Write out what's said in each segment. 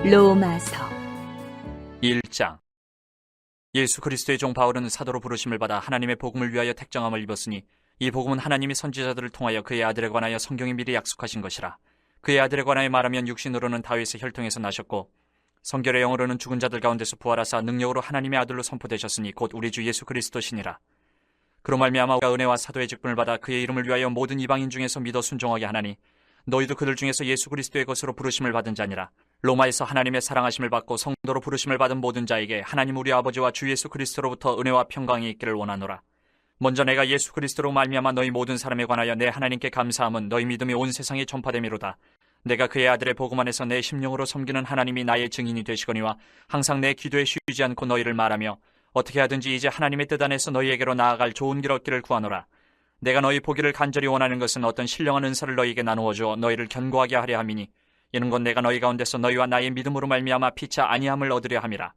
로마서 1장. 예수 그리스도의 종 바울은 사도로 부르심을 받아 하나님의 복음을 위하여 택정함을 입었으니 이 복음은 하나님이 선지자들을 통하여 그의 아들에 관하여 성경이 미리 약속하신 것이라. 그의 아들에 관하여 말하면 육신으로는 다윗의 혈통에서 나셨고 성결의 영으로는 죽은 자들 가운데서 부활하사 능력으로 하나님의 아들로 선포되셨으니 곧 우리 주 예수 그리스도시니라. 그로 말미암아 우리가 은혜와 사도의 직분을 받아 그의 이름을 위하여 모든 이방인 중에서 믿어 순종하게 하나니 너희도 그들 중에서 예수 그리스도의 것으로 부르심을 받은 자니라. 로마에서 하나님의 사랑하심을 받고 성도로 부르심을 받은 모든 자에게 하나님 우리 아버지와 주 예수 그리스도로부터 은혜와 평강이 있기를 원하노라. 먼저 내가 예수 그리스도로 말미암아 너희 모든 사람에 관하여 내 하나님께 감사함은 너희 믿음이 온 세상에 전파됨이로다. 내가 그의 아들의 복음 안에서 내 심령으로 섬기는 하나님이 나의 증인이 되시거니와 항상 내 기도에 쉬지 않고 너희를 말하며 어떻게 하든지 이제 하나님의 뜻 안에서 너희에게로 나아갈 좋은 길 얻기를 구하노라. 내가 너희 보기를 간절히 원하는 것은 어떤 신령한 은사를 너희에게 나누어 주어 너희를 견고하게 하려 함이니 이는 곧 내가 너희 가운데서 너희와 나의 믿음으로 말미암아 피차 아니함을 얻으려 함이라.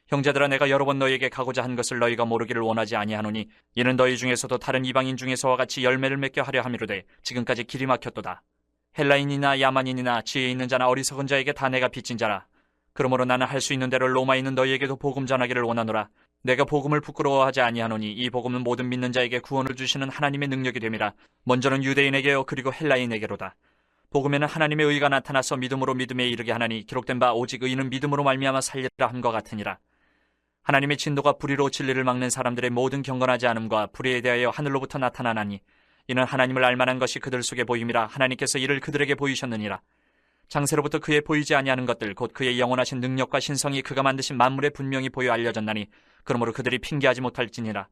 형제들아, 내가 여러 번 너희에게 가고자 한 것을 너희가 모르기를 원하지 아니하노니 이는 너희 중에서도 다른 이방인 중에서와 같이 열매를 맺게 하려 함이로되 지금까지 길이 막혔도다. 헬라인이나 야만인이나 지혜 있는 자나 어리석은 자에게 다 내가 빚진 자라. 그러므로 나는 할 수 있는 대로 로마에 있는 너희에게도 복음 전하기를 원하노라. 내가 복음을 부끄러워하지 아니하노니 이 복음은 모든 믿는 자에게 구원을 주시는 하나님의 능력이 됨이라. 먼저는 유대인에게요 그리고 헬라인에게로다. 복음에는 하나님의 의가 나타나서 믿음으로 믿음에 이르게 하나니 기록된 바 오직 의인은 믿음으로 말미암아 살리라 함과 같으니라. 하나님의 진노가 불의로 진리를 막는 사람들의 모든 경건하지 않음과 불의에 대하여 하늘로부터 나타나나니 이는 하나님을 알만한 것이 그들 속에 보임이라. 하나님께서 이를 그들에게 보이셨느니라. 장세로부터 그의 보이지 아니하는 것들 곧 그의 영원하신 능력과 신성이 그가 만드신 만물에 분명히 보여 알려졌나니 그러므로 그들이 핑계하지 못할지니라.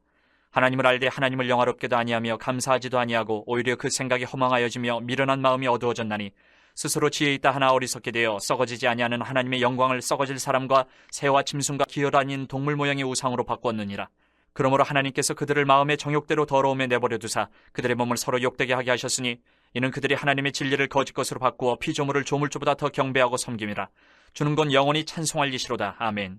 하나님을 알되 하나님을 영화롭게도 아니하며 감사하지도 아니하고 오히려 그 생각이 허망하여지며 미련한 마음이 어두워졌나니 스스로 지혜 있다 하나 어리석게 되어 썩어지지 아니하는 하나님의 영광을 썩어질 사람과 새와 짐승과 기어도 아닌 동물 모양의 우상으로 바꾸었느니라. 그러므로 하나님께서 그들을 마음의 정욕대로 더러움에 내버려 두사 그들의 몸을 서로 욕되게 하게 하셨으니 이는 그들이 하나님의 진리를 거짓 것으로 바꾸어 피조물을 조물주보다 더 경배하고 섬김이라. 주는 건 영원히 찬송할 이시로다. 아멘.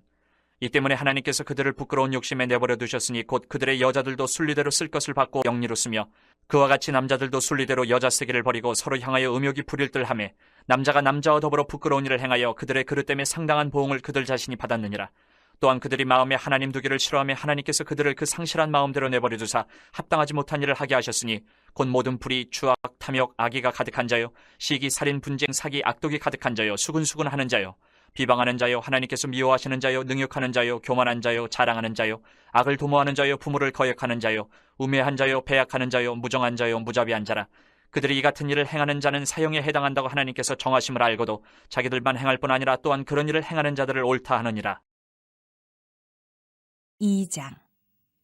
이 때문에 하나님께서 그들을 부끄러운 욕심에 내버려 두셨으니 곧 그들의 여자들도 순리대로 쓸 것을 받고 영리로 쓰며 그와 같이 남자들도 순리대로 여자 쓰기를 버리고 서로 향하여 음욕이 부릴 듯하며 남자가 남자와 더불어 부끄러운 일을 행하여 그들의 그릇 때문에 상당한 보응을 그들 자신이 받았느니라. 또한 그들이 마음에 하나님 두기를 싫어하며 하나님께서 그들을 그 상실한 마음대로 내버려 두사 합당하지 못한 일을 하게 하셨으니 곧 모든 불의, 추악, 탐욕, 악의가 가득한 자요 시기, 살인, 분쟁, 사기, 악독이 가득한 자요 수근수근하는 자요 비방하는 자요 하나님께서 미워하시는 자요 능욕하는 자요 교만한 자요 자랑하는 자요 악을 도모하는 자요 부모를 거역하는 자요 우매한 자요 배약하는 자요 무정한 자요 무자비한 자라. 그들이 이 같은 일을 행하는 자는 사형에 해당한다고 하나님께서 정하심을 알고도 자기들만 행할 뿐 아니라 또한 그런 일을 행하는 자들을 옳다 하느니라. 2장.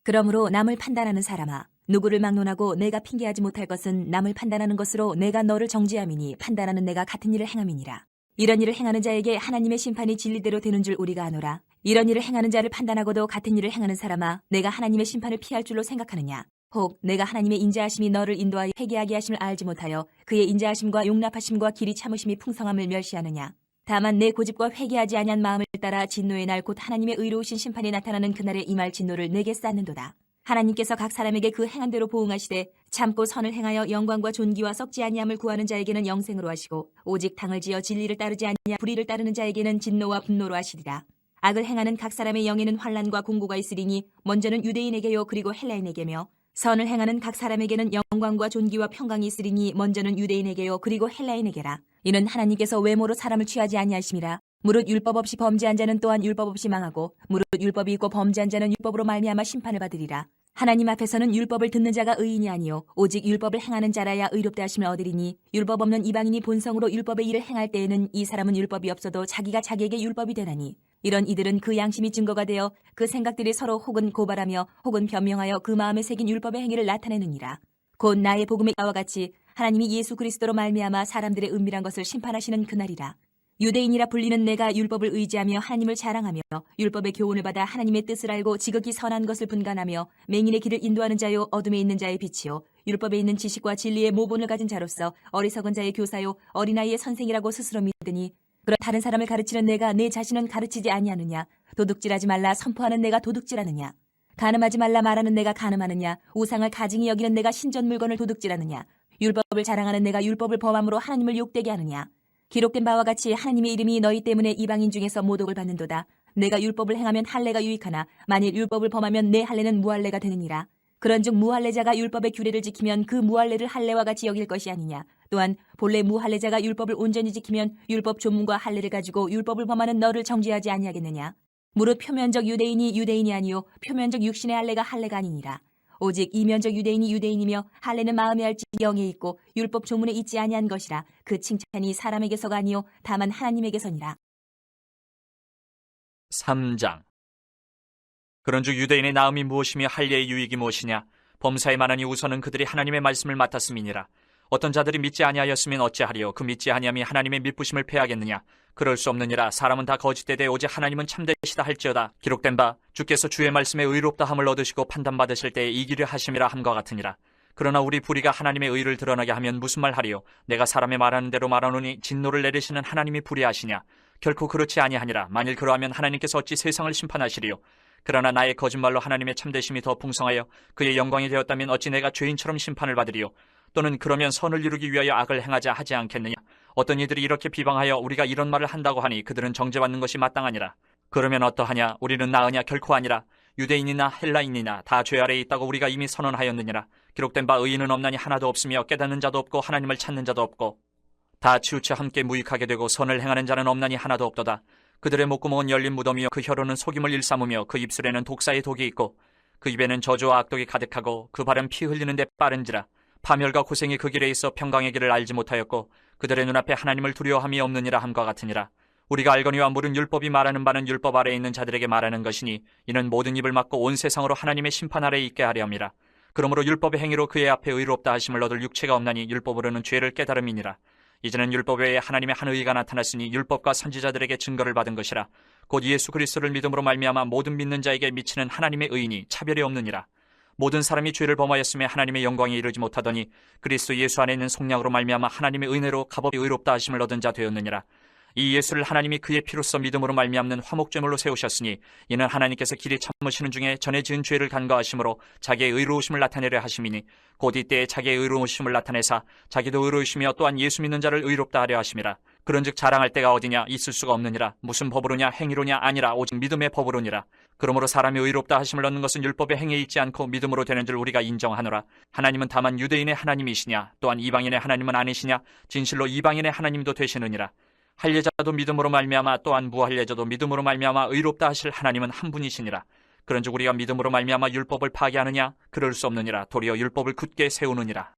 그러므로 남을 판단하는 사람아, 누구를 막론하고 내가 핑계하지 못할 것은 남을 판단하는 것으로 내가 너를 정죄함이니 판단하는 내가 같은 일을 행함이니라. 이런 일을 행하는 자에게 하나님의 심판이 진리대로 되는 줄 우리가 아노라. 이런 일을 행하는 자를 판단하고도 같은 일을 행하는 사람아, 내가 하나님의 심판을 피할 줄로 생각하느냐? 혹 내가 하나님의 인자하심이 너를 인도하여 회개하게 하심을 알지 못하여 그의 인자하심과 용납하심과 길이 참으심이 풍성함을 멸시하느냐? 다만 내 고집과 회개하지 아니한 마음을 따라 진노의 날 곧 하나님의 의로우신 심판이 나타나는 그날에 임할 진노를 내게 쌓는도다. 하나님께서 각 사람에게 그 행한 대로 보응하시되 참고 선을 행하여 영광과 존귀와 썩지 아니함을 구하는 자에게는 영생으로 하시고 오직 당을 지어 진리를 따르지 아니하 불의를 따르는 자에게는 진노와 분노로 하시리라. 악을 행하는 각 사람의 영에는 환난과 공고가 있으리니 먼저는 유대인에게요 그리고 헬라인에게며 선을 행하는 각 사람에게는 영광과 존귀와 평강이 있으리니 먼저는 유대인에게요 그리고 헬라인에게라. 이는 하나님께서 외모로 사람을 취하지 아니하심이라. 무릇 율법 없이 범죄한 자는 또한 율법 없이 망하고 무릇 율법이 있고 범죄한 자는 율법으로 말미암아 심판을 받으리라. 하나님 앞에서는 율법을 듣는 자가 의인이 아니요 오직 율법을 행하는 자라야 의롭다 하심을 얻으리니 율법 없는 이방인이 본성으로 율법의 일을 행할 때에는 이 사람은 율법이 없어도 자기가 자기에게 율법이 되나니 이런 이들은 그 양심이 증거가 되어 그 생각들이 서로 혹은 고발하며 혹은 변명하여 그 마음에 새긴 율법의 행위를 나타내느니라. 곧 나의 복음의 나와 같이 하나님이 예수 그리스도로 말미암아 사람들의 은밀한 것을 심판하시는 그날이라. 유대인이라 불리는 내가 율법을 의지하며 하나님을 자랑하며 율법의 교훈을 받아 하나님의 뜻을 알고 지극히 선한 것을 분간하며 맹인의 길을 인도하는 자요 어둠에 있는 자의 빛이요 율법에 있는 지식과 진리의 모본을 가진 자로서 어리석은 자의 교사요 어린아이의 선생이라고 스스로 믿으니 그런 다른 사람을 가르치는 내가 내 자신은 가르치지 아니하느냐? 도둑질하지 말라 선포하는 내가 도둑질하느냐? 간음하지 말라 말하는 내가 간음하느냐? 우상을 가증히 여기는 내가 신전 물건을 도둑질하느냐? 율법을 자랑하는 내가 율법을 범함으로 하나님을 욕되게 하느냐? 기록된 바와 같이 하나님의 이름이 너희 때문에 이방인 중에서 모독을 받는도다. 내가 율법을 행하면 할례가 유익하나 만일 율법을 범하면 내 할례는 무할례가 되느니라. 그런즉 무할례자가 율법의 규례를 지키면 그 무할례를 할례와 같이 여길 것이 아니냐. 또한 본래 무할례자가 율법을 온전히 지키면 율법 조문과 할례를 가지고 율법을 범하는 너를 정죄하지 아니하겠느냐. 무릇 표면적 유대인이 유대인이 아니요 표면적 육신의 할례가 할례가 아니니라. 오직 이면적 유대인이 유대인이며 할례는 마음에 할지 영에 있고 율법 조문에 있지 아니한 것이라. 그 칭찬이 사람에게서가 아니요 다만 하나님에게서니라. 3장. 그런즉 유대인의 나음이 무엇이며 할례의 유익이 무엇이냐? 범사에 많으니 우선은 그들이 하나님의 말씀을 맡았음이니라. 어떤 자들이 믿지 아니하였으면 어찌하리요? 그 믿지 아니함이 하나님의 믿부심을 패하겠느냐? 그럴 수 없느니라. 사람은 다 거짓되되 오직 하나님은 참되시다 할지어다. 기록된 바 주께서 주의 말씀에 의롭다 함을 얻으시고 판단받으실 때에 이기려 하심이라 함과 같으니라. 그러나 우리 불의가 하나님의 의를 드러나게 하면 무슨 말 하리요? 내가 사람의 말하는 대로 말하노니 진노를 내리시는 하나님이 불의하시냐? 결코 그렇지 아니하니라. 만일 그러하면 하나님께서 어찌 세상을 심판하시리요? 그러나 나의 거짓말로 하나님의 참되심이 더 풍성하여 그의 영광이 되었다면 어찌 내가 죄인처럼 심판을 받으리요? 또는 그러면 선을 이루기 위하여 악을 행하자 하지 않겠느냐? 어떤 이들이 이렇게 비방하여 우리가 이런 말을 한다고 하니 그들은 정죄받는 것이 마땅하니라. 그러면 어떠하냐? 우리는 나으냐? 결코 아니라. 유대인이나 헬라인이나 다 죄 아래에 있다고 우리가 이미 선언하였느니라. 기록된 바 의인은 없나니 하나도 없으며 깨닫는 자도 없고 하나님을 찾는 자도 없고 다 치우쳐 함께 무익하게 되고 선을 행하는 자는 없나니 하나도 없도다. 그들의 목구멍은 열린 무덤이요 그 혀로는 속임을 일삼으며 그 입술에는 독사의 독이 있고 그 입에는 저주와 악독이 가득하고 그 발은 피 흘리는데 빠른지라. 파멸과 고생이 그 길에 있어 평강의 길을 알지 못하였고 그들의 눈앞에 하나님을 두려워함이 없느니라 함과 같으니라. 우리가 알거니와 물은 율법이 말하는 바는 율법 아래에 있는 자들에게 말하는 것이니 이는 모든 입을 막고 온 세상으로 하나님의 심판 아래에 있게 하려 함이라. 그러므로 율법의 행위로 그의 앞에 의롭다 하심을 얻을 육체가 없나니 율법으로는 죄를 깨달음이니라. 이제는 율법 외에 하나님의 한 의가 나타났으니 율법과 선지자들에게 증거를 받은 것이라. 곧 예수 그리스도를 믿음으로 말미암아 모든 믿는 자에게 미치는 하나님의 의인이 차별이 없느니라. 모든 사람이 죄를 범하였음에 하나님의 영광에 이르지 못하더니 그리스도 예수 안에 있는 속량으로 말미암아 하나님의 은혜로 값없이 의롭다 하심을 얻은 자 되었느니라. 이 예수를 하나님이 그의 피로써 믿음으로 말미암는 화목제물로 세우셨으니 이는 하나님께서 길이 참으시는 중에 전에 지은 죄를 간과하심으로 자기의 의로우심을 나타내려 하심이니 곧 이때에 자기의 의로우심을 나타내사 자기도 의로우시며 또한 예수 믿는 자를 의롭다 하려 하심이라. 그런즉 자랑할 때가 어디냐? 있을 수가 없느니라. 무슨 법으로냐? 행위로냐? 아니라 오직 믿음의 법으로니라. 그러므로 사람이 의롭다 하심을 얻는 것은 율법의 행위에 있지 않고 믿음으로 되는 줄 우리가 인정하노라. 하나님은 다만 유대인의 하나님이시냐? 또한 이방인의 하나님은 아니시냐? 진실로 이방인의 하나님도 되시느니라. 할례자도 믿음으로 말미암아 또한 무할례자도 믿음으로 말미암아 의롭다 하실 하나님은 한 분이시니라. 그런즉 우리가 믿음으로 말미암아 율법을 파괴하느냐? 그럴 수 없느니라. 도리어 율법을 굳게 세우느니라.